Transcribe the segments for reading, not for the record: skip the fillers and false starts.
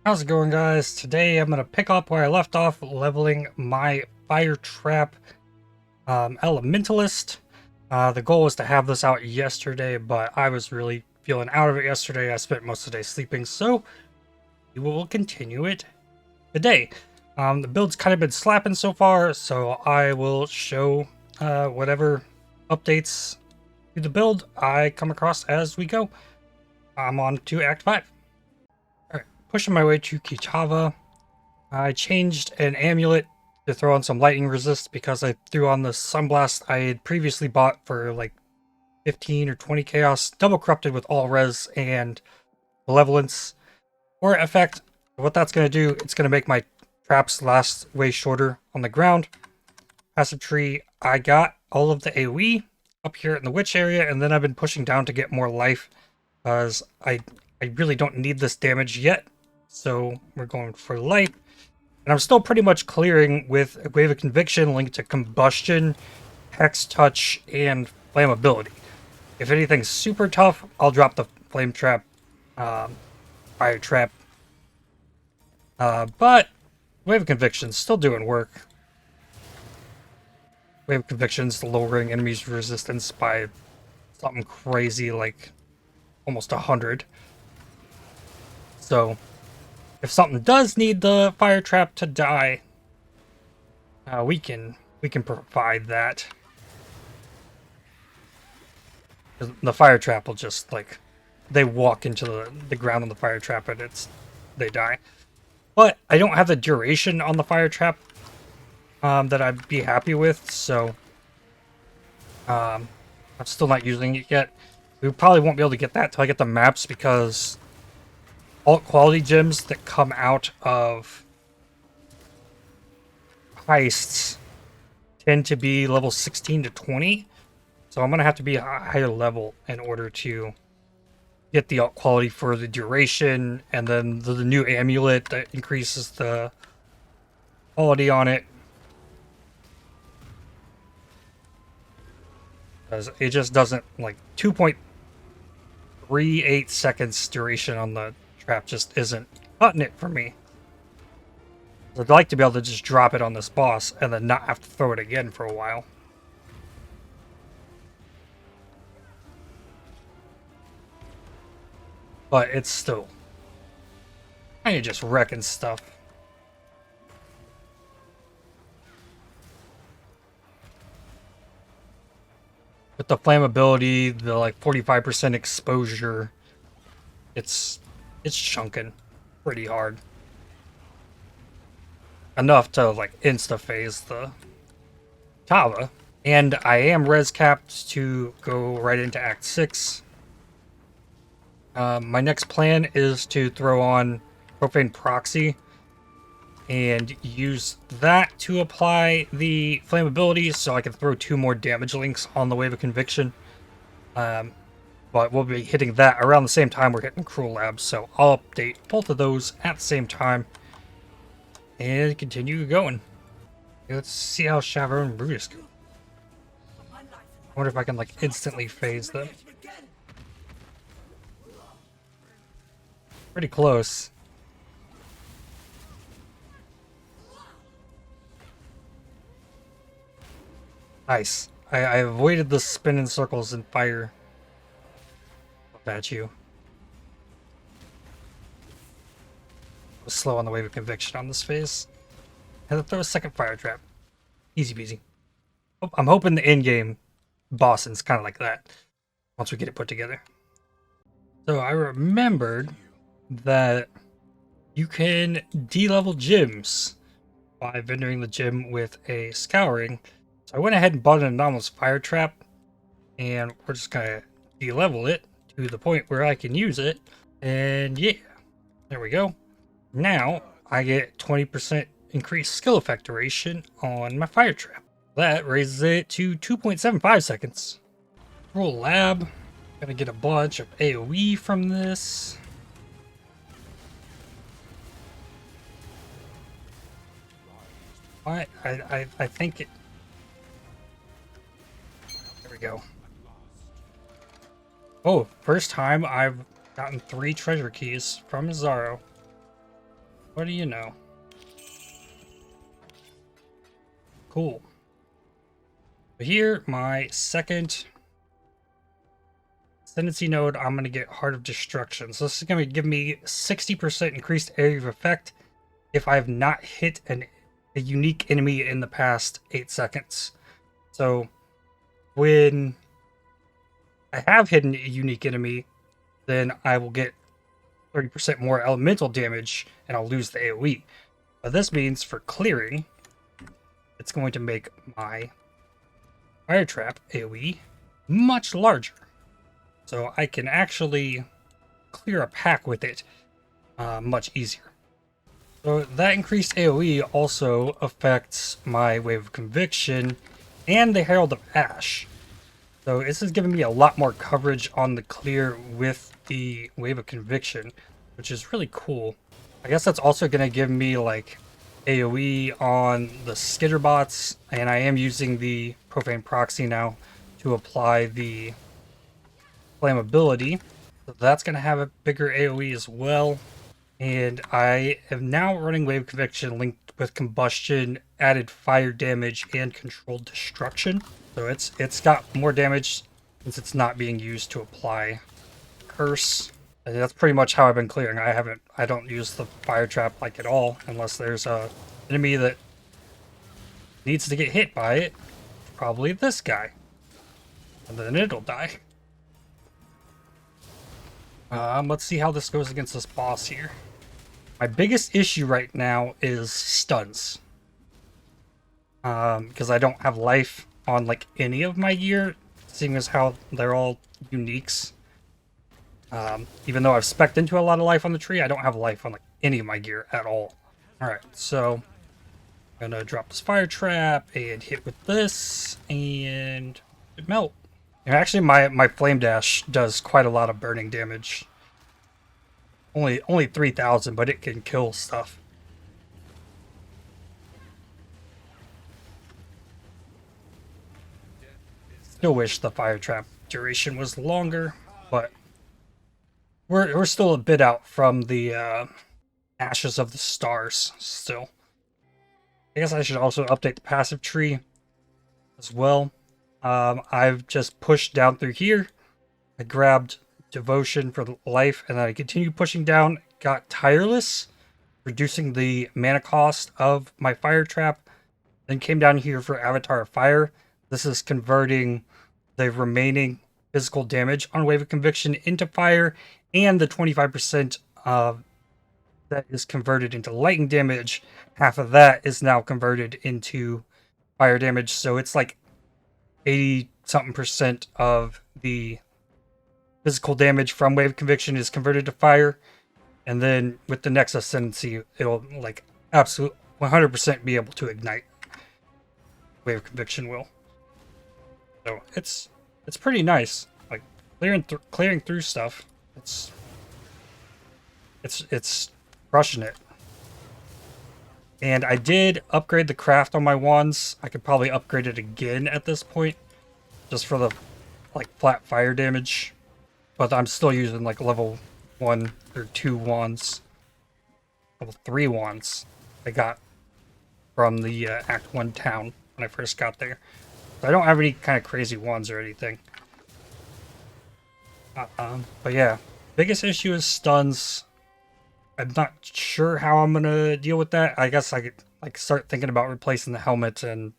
How's it going, guys? Today I'm going to pick up where I left off leveling my fire trap Elementalist. The goal was to have this out yesterday, but I was really feeling out of it yesterday. I spent most of the day sleeping, so we will continue it today. The build's kind of been slapping so far, so I will show whatever updates to the build I come across as we go. I'm on to Act 5. Pushing my way to Catawba, I changed an amulet to throw on some lightning resist because I threw on the sunblast I had previously bought for like 15 or 20 chaos, double corrupted with all res and malevolence. For effect, what that's going to do, it's going to make my traps last way shorter on the ground. Passive tree, I got all of the AoE up here in the witch area, and then I've been pushing down to get more life because I really don't need this damage yet. So we're going for light. And I'm still pretty much clearing with a Wave of Conviction linked to Combustion, Hex Touch, and Flammability. If anything's super tough, I'll drop the Flame Trap, Fire Trap. But Wave of Conviction's still doing work. Wave of Conviction's lowering enemies' resistance by something crazy like almost 100. So if something does need the fire trap to die, we can provide that. The fire trap will just like they walk into the ground on the fire trap and they die. But I don't have the duration on the fire trap that I'd be happy with, so I'm still not using it yet. We probably won't be able to get that till I get the maps because alt quality gems that come out of heists tend to be level 16 to 20. So I'm going to have to be a higher level in order to get the alt quality for the duration, and then the new amulet that increases the quality on it. Because it just doesn't, like, 2.38 seconds duration on the trap just isn't cutting it for me. I'd like to be able to just drop it on this boss and then not have to throw it again for a while. But it's still kind of just wrecking stuff. With the flammability, the like 45% exposure, it's chunking pretty hard. Enough to like insta-phase the Catawba. And I am res capped to go right into Act 6. My next plan is to throw on Profane Proxy and use that to apply the flammability so I can throw 2 more damage links on the Wave of Conviction. But we'll be hitting that around the same time we're hitting Cruel Labs, so I'll update both of those at the same time and continue going. Let's see how Shavro and Brutus go. I wonder if I can like instantly phase them. Pretty close. Nice. I avoided the spin in circles and fire up at you. Was slow on the Wave of Conviction on this phase. And throw a second fire trap. Easy peasy. I'm hoping the in-game bossing's kind of like that once we get it put together. So I remembered that you can de-level gyms by vendoring the gym with a scouring. So I went ahead and bought an anomalous fire trap, and we're just gonna de-level it to the point where I can use it. And yeah, there we go. Now I get 20% increased skill effect duration on my fire trap. That raises it to 2.75 seconds. Roll lab. Gonna get a bunch of AoE from this. I think it. There we go. Oh, first time I've gotten 3 treasure keys from Zaro. What do you know? Cool. But here, my second ascendancy node, I'm going to get Heart of Destruction. So this is going to give me 60% increased area of effect if I have not hit a unique enemy in the past 8 seconds. So when I have hidden a unique enemy, then I will get 30% more elemental damage and I'll lose the AoE. But this means for clearing, it's going to make my fire trap AoE much larger. So I can actually clear a pack with it much easier. So that increased AoE also affects my Wave of Conviction and the Herald of Ash. So this is giving me a lot more coverage on the clear with the Wave of Conviction, which is really cool. I guess that's also going to give me like AoE on the skitterbots, and I am using the Profane Proxy now to apply the flammability. So that's going to have a bigger AoE as well. And I am now running Wave Conviction linked with Combustion, added fire damage, and controlled destruction. So it's got more damage since it's not being used to apply Curse. And that's pretty much how I've been clearing. I don't use the fire trap like at all unless there's a enemy that needs to get hit by it. Probably this guy. And then it'll die. Let's see how this goes against this boss here. My biggest issue right now is stuns. Because I don't have life on like any of my gear, seeing as how they're all uniques. Even though I've spec'd into a lot of life on the tree, I don't have life on like any of my gear at all. Alright, so I'm gonna drop this fire trap and hit with this and it melt. And actually my flame dash does quite a lot of burning damage. Only 3,000, but it can kill stuff. Still wish the fire trap duration was longer, but we're still a bit out from the Ashes of the Stars still. I guess I should also update the passive tree as well. I've just pushed down through here. I grabbed Devotion for life, and then I continued pushing down, got Tireless, reducing the mana cost of my fire trap, then came down here for Avatar of Fire. This is converting the remaining physical damage on Wave of Conviction into fire, and the 25% that is converted into lightning damage, half of that is now converted into fire damage. So it's like 80-something% of the physical damage from Wave of Conviction is converted to fire. And then with the next ascendancy, it'll like absolute 100% be able to ignite. Wave of Conviction will. So it's pretty nice. Like clearing through stuff. It's crushing it. And I did upgrade the craft on my wands. I could probably upgrade it again at this point, just for the like flat fire damage. But I'm still using like level 1 or 2 wands, level 3 wands I got from the Act 1 town when I first got there. So I don't have any kind of crazy wands or anything. But yeah, biggest issue is stuns. I'm not sure how I'm gonna deal with that. I guess I could like start thinking about replacing the helmet and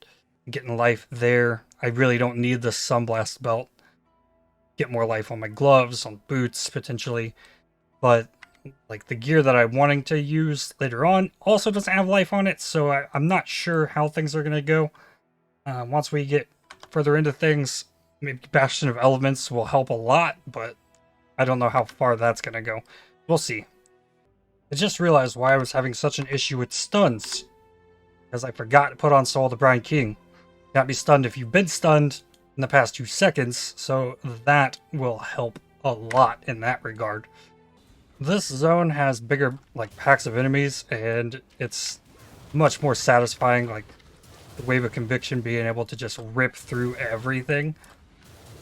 getting life there. I really don't need the Sunblast belt. Get more life on my gloves, on boots potentially, but like the gear that I'm wanting to use later on also doesn't have life on it, so I'm not sure how things are gonna go. Once we get further into things, maybe Bastion of Elements will help a lot, but I don't know how far that's gonna go. We'll see. I just realized why I was having such an issue with stuns, because I forgot to put on Soul of the Brine King. Can't be stunned if you've been stunned in the past 2 seconds, so that will help a lot in that regard. This zone has bigger like packs of enemies, and it's much more satisfying, like the Wave of Conviction being able to just rip through everything.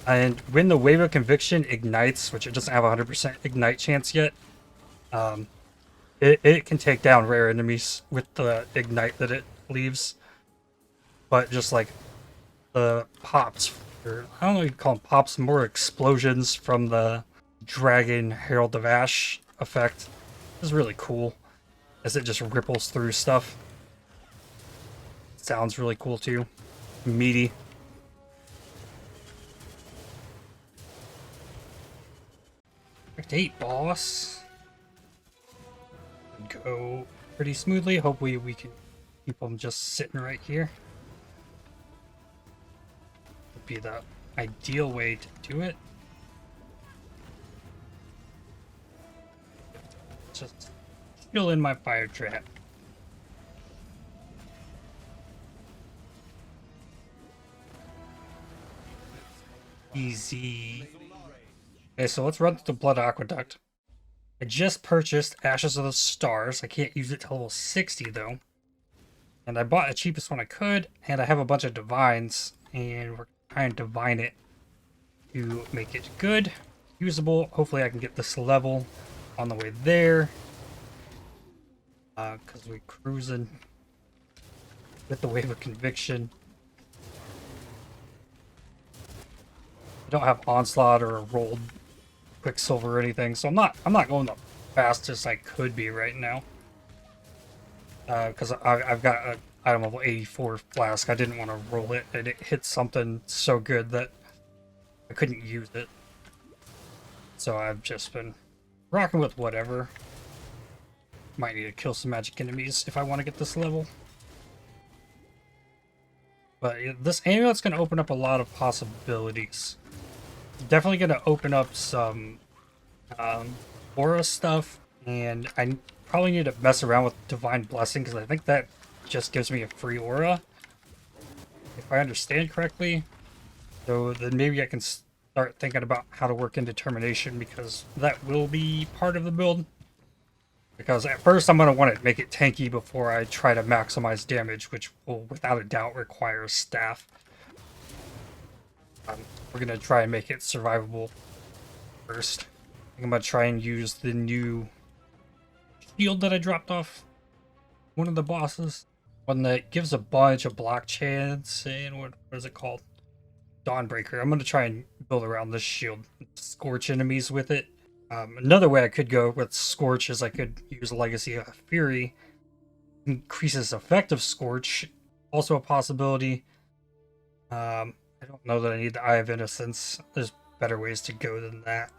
And when the Wave of Conviction ignites, which it doesn't have a 100% ignite chance yet, It can take down rare enemies with the ignite that it leaves. But just like the pops, or I don't know if you call them pops, more explosions from the Dragon Herald of Ash effect is really cool as it just ripples through stuff. Sounds really cool too. Meaty. Act 8, boss. Go pretty smoothly. Hopefully we can keep them just sitting right here. Would be the ideal way to do it. Just fill in my fire trap. Easy. Okay, so let's run through the Blood Aqueduct. I just purchased Ashes of the Stars. I can't use it till level 60 though. And I bought the cheapest one I could, and I have a bunch of divines, and we're trying to divine it to make it good, usable. Hopefully I can get this level on the way there. Because we're cruising with the Wave of Conviction. I don't have Onslaught or a rolled Quicksilver or anything, so I'm not going the fastest I could be right now. Because I've got an item level 84 flask. I didn't want to roll it, and it hit something so good that I couldn't use it. So I've just been rocking with whatever. Might need to kill some magic enemies if I want to get this level. But this amulet's going to open up a lot of possibilities. Definitely going to open up some aura stuff, and I probably need to mess around with Divine Blessing because I think that just gives me a free aura, if I understand correctly. So then maybe I can start thinking about how to work in Determination, because that will be part of the build. Because at first I'm going to want to make it tanky before I try to maximize damage, which will without a doubt require a staff. We're going to try and make it survivable first. I think I'm going to try and use the new shield that I dropped off one of the bosses. One that gives a bunch of block chance, and what is it called? Dawnbreaker. I'm going to try and build around this shield. Scorch enemies with it. Another way I could go with Scorch is I could use Legacy of Fury. Increases effective Scorch. Also a possibility. I don't know that I need the Eye of Innocence. There's better ways to go than that.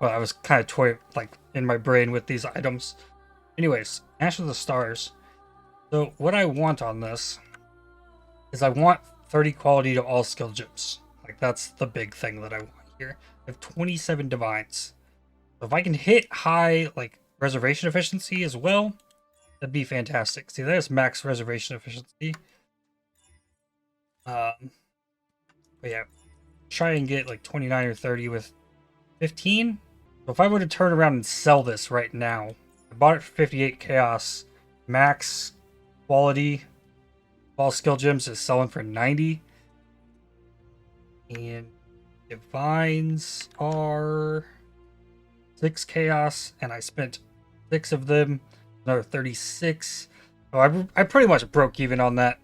Well, I was kind of toying like in my brain with these items. Anyways, Ash of the Stars. So what I want on this is I want 30 quality to all skill gems. Like that's the big thing that I want here. I have 27 divines. So if I can hit high like reservation efficiency as well, that'd be fantastic. See, there's max reservation efficiency. But yeah, try and get like 29 or 30 with 15. So if I were to turn around and sell this right now, I bought it for 58 chaos. Max quality all skill gems is selling for 90. And divines are 6 chaos, and I spent 6 of them, another 36. So I pretty much broke even on that.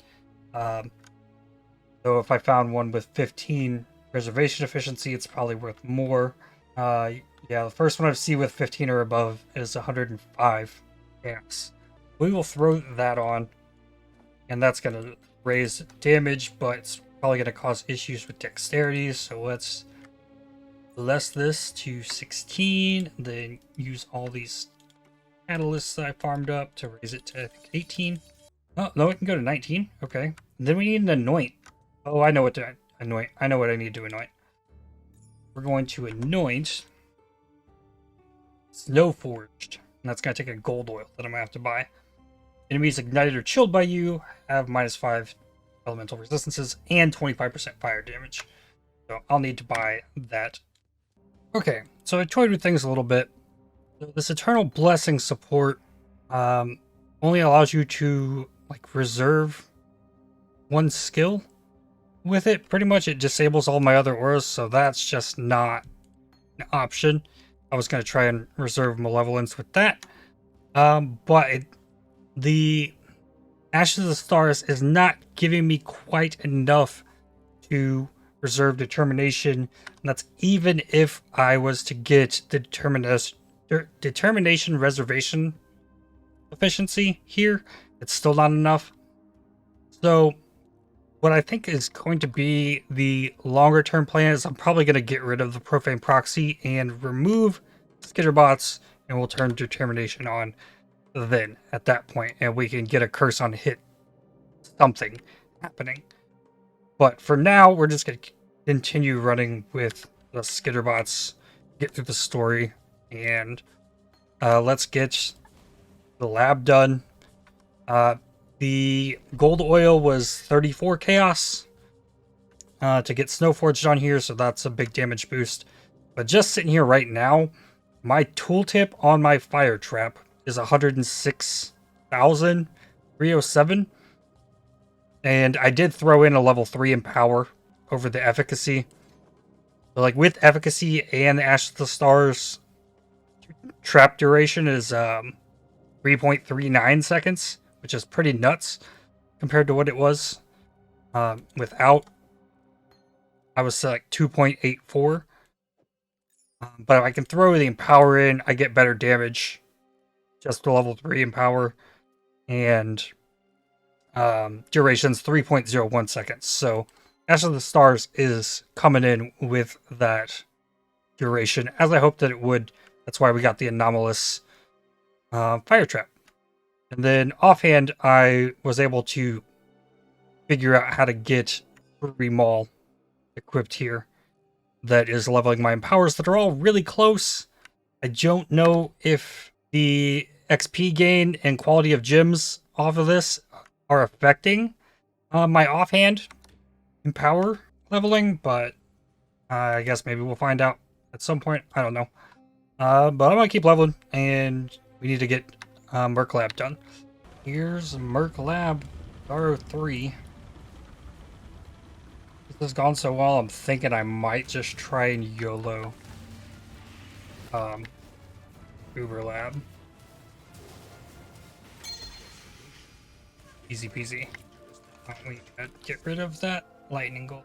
So if I found one with 15 reservation efficiency, it's probably worth more. Yeah, the first one I see with 15 or above is 105 chaos. We will throw that on, and that's going to raise damage, but it's probably going to cause issues with dexterity, so let's less this to 16, then use all these catalysts that I farmed up to raise it to, I think, 18. Oh, no, it can go to 19. Okay. And then we need an anoint. Oh, I know what to anoint. I know what I need to anoint. We're going to anoint Snowforged. And that's going to take a gold oil that I'm going to have to buy. Enemies ignited or chilled by you have -5 elemental resistances and 25% fire damage. So I'll need to buy that. Okay, so I toyed with things a little bit. So this Eternal Blessing support only allows you to like reserve one skill with it. Pretty much it disables all my other auras, so that's just not an option. I was going to try and reserve Malevolence with that. But the Ashes of the Stars is not giving me quite enough to reserve determination. And that's even if I was to get the determination reservation efficiency here, it's still not enough. So what I think is going to be the longer term plan is I'm probably going to get rid of the profane proxy and remove skitterbots, and we'll turn determination on then at that point, and we can get a curse on hit something happening. But for now, we're just going to continue running with the skitterbots, get through the story, and let's get the lab done. The gold oil was 34 chaos to get Snowforged on here, so that's a big damage boost. But just sitting here right now, my tooltip on my fire trap is 106,307. And I did throw in a level 3 in power over the efficacy. So like with efficacy and the Ash of the Stars, trap duration is 3.39 seconds, which is pretty nuts compared to what it was without. I was like 2.84. But if I can throw the Empower in, I get better damage. Just to level 3 Empower. And duration's 3.01 seconds. So Ash of the Stars is coming in with that duration, as I hoped that it would. That's why we got the anomalous fire trap. And then offhand, I was able to figure out how to get Maul equipped here. That is leveling my empowers that are all really close. I don't know if the XP gain and quality of gems off of this are affecting my offhand empower leveling, but I guess maybe we'll find out at some point. I don't know. But I'm going to keep leveling, and we need to get Merc Lab done. Here's Merc Lab R03. This has gone so well, I'm thinking I might just try and YOLO Uber Lab. Easy peasy. We gotta get rid of that lightning gold.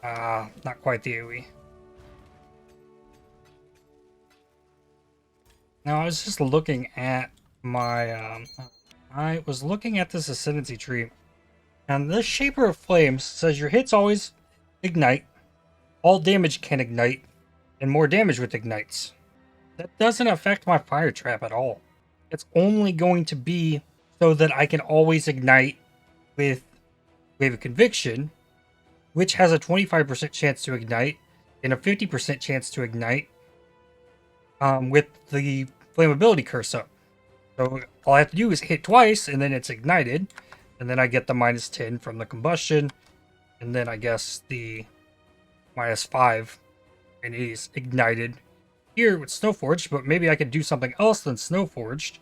Not quite the AoE. Now I was just looking at my I was looking at this ascendancy tree, and this Shaper of Flames says your hits always ignite, all damage can ignite, and more damage with ignites. That doesn't affect my fire trap at all. It's only going to be so that I can always ignite with Wave of Conviction, which has a 25% chance to ignite and a 50% chance to ignite with the flammability curse up. So all I have to do is hit twice, and then it's ignited, and then I get the -10 from the combustion, and then I guess the -5, and it is ignited here with Snowforged, but maybe I could do something else than Snowforged.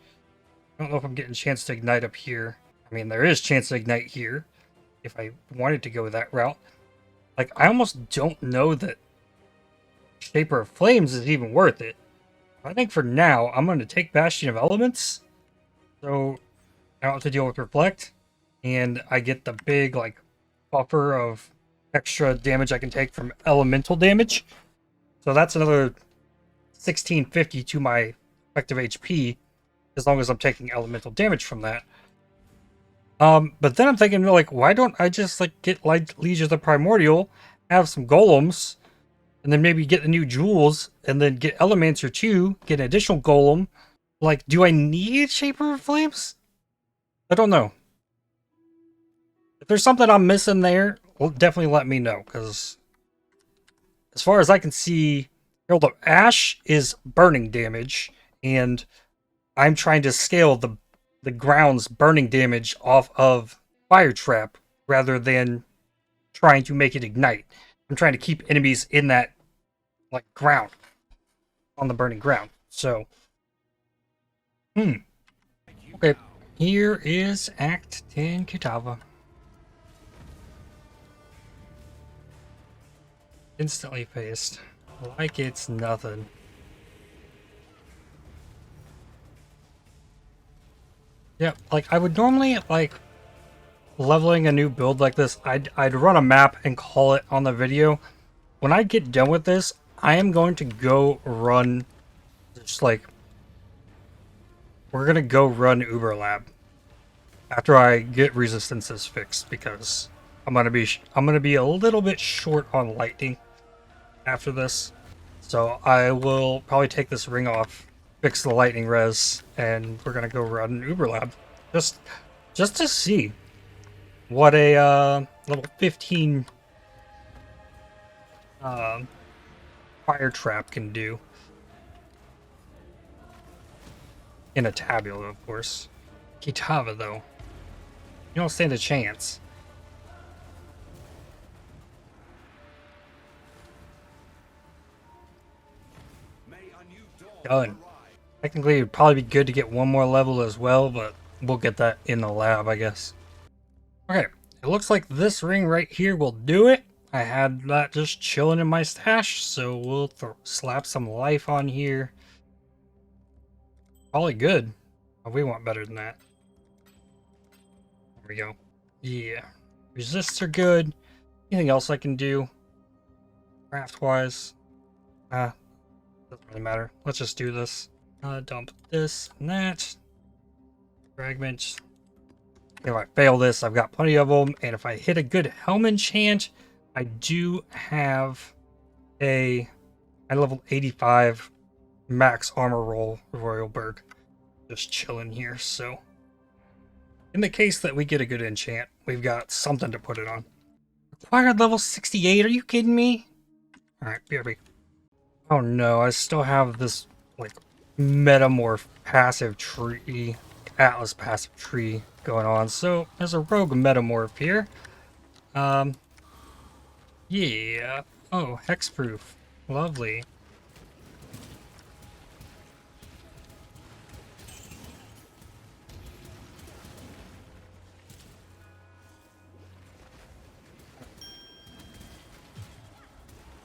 I don't know if I'm getting a chance to ignite up here. I mean, there is a chance to ignite here if I wanted to go that route. Like, I almost don't know that Shaper of Flames is even worth it. I think for now, I'm going to take Bastion of Elements, so I don't have to deal with Reflect, and I get the big, like, buffer of extra damage I can take from elemental damage. So that's another 1650 to my effective HP, as long as I'm taking elemental damage from that. But then I'm thinking, like, why don't I just, like, get Liege of the Primordial, have some golems, and then maybe get the new jewels, and then get Elemancer 2, get an additional golem. Like, do I need Shaper of Flames? I don't know. If there's something I'm missing there, well, definitely let me know, because as far as I can see, Herald of Ash is burning damage, and I'm trying to scale the ground's burning damage off of Fire Trap, rather than trying to make it ignite. I'm trying to keep enemies in that, like, ground, on the burning ground. So, okay, here is Act 10 Catawba. Instantly faced, like it's nothing. Yeah, like I would normally like leveling a new build like this, I'd run a map and call it on the video. When I get done with this, I am going to go run just like we're gonna go run Uber Lab after I get resistances fixed because I'm gonna be a little bit short on lightning after this. So I will probably take this ring off, fix the lightning res, and we're gonna go run Uber Lab. Just to see what a level 15 fire trap can do. In a tabula, of course. Catawba, though. You don't stand a chance. Done. Technically, it'd probably be good to get one more level as well, but we'll get that in the lab, I guess. Okay, it looks like this ring right here will do it. I had that just chilling in my stash, so we'll slap some life on here. Probably good. Oh, we want better than that. There we go. Yeah. Resists are good. Anything else I can do? Craft-wise? Doesn't really matter. Let's just do this. Dump this and that. Fragments. If I fail this, I've got plenty of them. And if I hit a good helm enchant, I do have a level 85 max armor roll Royalburg just chilling here. So in the case that we get a good enchant, we've got something to put it on. Required level 68, are you kidding me? Alright, BRB. Oh no, I still have this like metamorph passive tree, Atlas passive tree going on. So there's a rogue metamorph here. Yeah. Oh, hexproof. Lovely.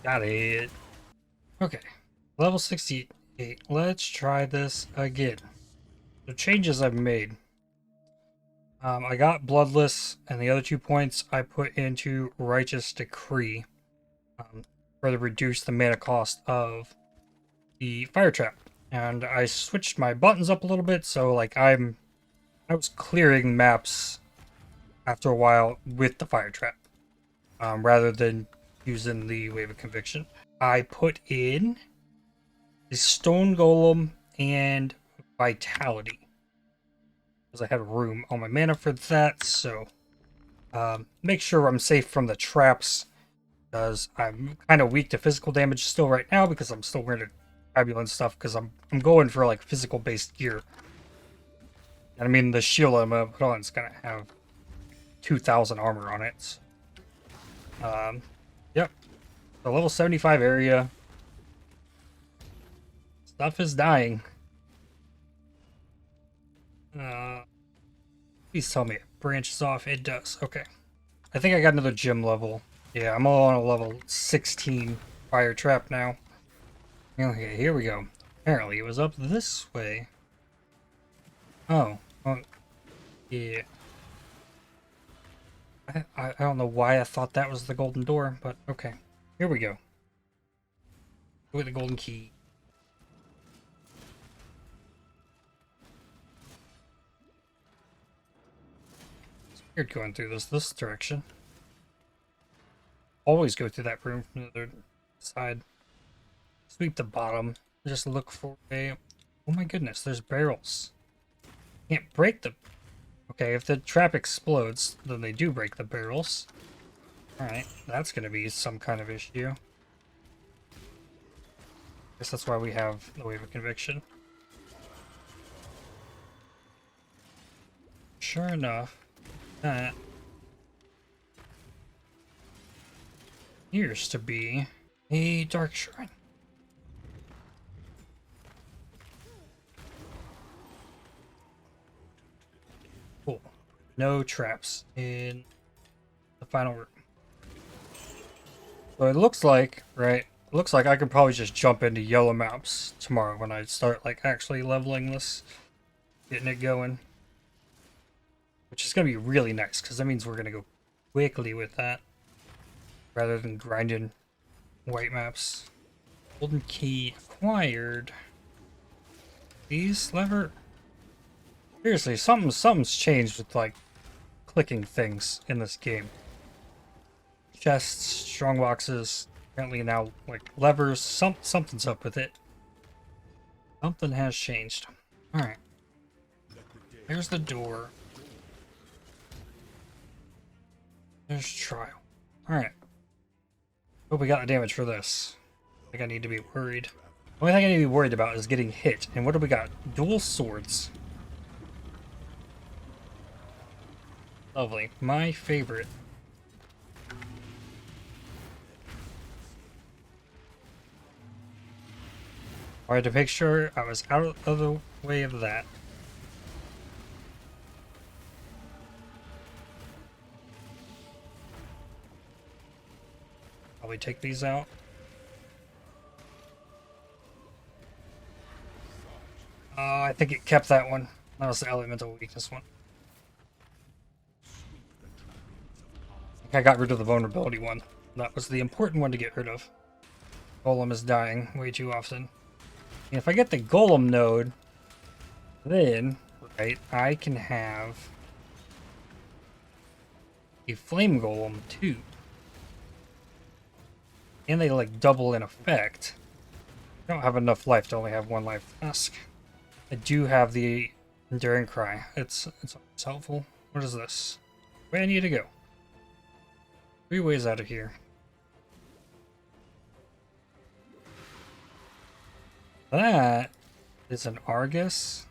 Got it. Okay. Level 68. Let's try this again. The changes I've made. I got Bloodless, and the other 2 points I put into Righteous Decree. Further reduce the mana cost of the Fire Trap. And I switched my buttons up a little bit, so like I was clearing maps after a while with the Fire Trap. Rather than using the Wave of Conviction. I put in the Stone Golem and Vitality. Because I had room on my mana for that, so make sure I'm safe from the traps. Because I'm kind of weak to physical damage still right now because I'm still wearing fabulous stuff because I'm going for like physical based gear. And I mean the shield I'm gonna put on is gonna have 2,000 armor on it. Yep. The level 75 area. Stuff is dying. Please tell me it branches off. It does. Okay. I think I got another gym level. Yeah, I'm all on a level 16 fire trap now. Okay, here we go. Apparently it was up this way. Oh. Well, yeah. I don't know why I thought that was the golden door, but okay. Here we go. With the golden key. It's weird going through this direction. Always go through that room from the other side. Sweep the bottom. Just look for a... Oh my goodness, there's barrels. Can't break the... Okay, if the trap explodes, then they do break the barrels. Alright, that's gonna be some kind of issue. Guess that's why we have the Wave of Conviction. Sure enough, that appears to be a Dark Shrine. Cool. No traps in the final room. So it looks like, right? It looks like I could probably just jump into yellow maps tomorrow when I start like actually leveling this, getting it going. which is going to be really nice because that means we're going to go quickly with that rather than grinding white maps. Golden key acquired. These lever. Seriously, something's changed with like clicking things in this game. Chests, strong boxes, apparently now like levers. Something's up with it. Something has changed. All right. There's the door. There's trial. All right. Hope we got the damage for this. I think I need to be worried. The only thing I need to be worried about is getting hit. And what do we got? Dual swords. Lovely. My favorite. I had to make sure I was out of the way of that. Probably take these out. I think it kept that one. That was the elemental weakness one. I think I got rid of the vulnerability one. That was the important one to get rid of. Golem is dying way too often. And if I get the golem node, then, right, I can have a flame golem too. And they like double in effect. I don't have enough life to only have one life task. I do have the enduring cry. It's helpful. What is this? Where I need to go? 3 ways out of here. That is an Argus.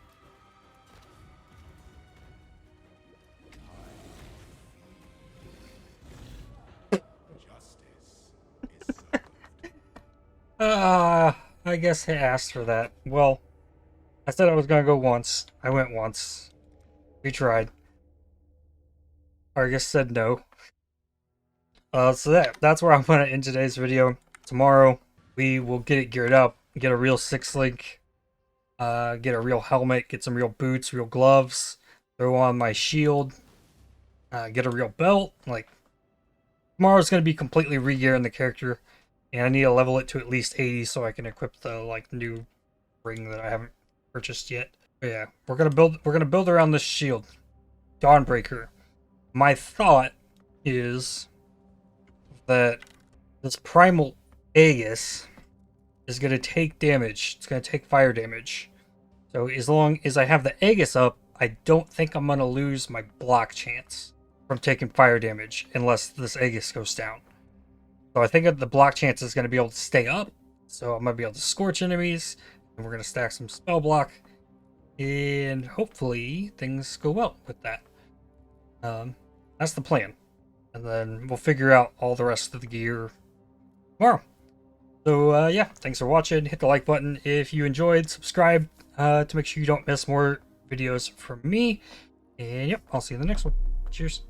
I guess I asked for that. Well, I said I was gonna go once. I went once. We tried. Argus said no. So that's where I'm gonna end today's video. Tomorrow we will get it geared up, get a real 6-link, get a real helmet, get some real boots, real gloves, throw on my shield, get a real belt. Like, tomorrow's gonna be completely re-gearing the character, and I need to level it to at least 80 so I can equip the like new ring that I haven't purchased yet. But yeah, we're gonna build around this shield. Dawnbreaker. My thought is that this primal Aegis is gonna take damage. It's gonna take fire damage. So as long as I have the Aegis up, I don't think I'm gonna lose my block chance from taking fire damage unless this Aegis goes down. So I think that the block chance is gonna be able to stay up. So I'm gonna be able to scorch enemies, and we're gonna stack some spell block, and hopefully things go well with that. That's the plan. And then we'll figure out all the rest of the gear tomorrow. So yeah, thanks for watching. Hit the like button if you enjoyed. Subscribe to make sure you don't miss more videos from me. And yep, I'll see you in the next one. Cheers.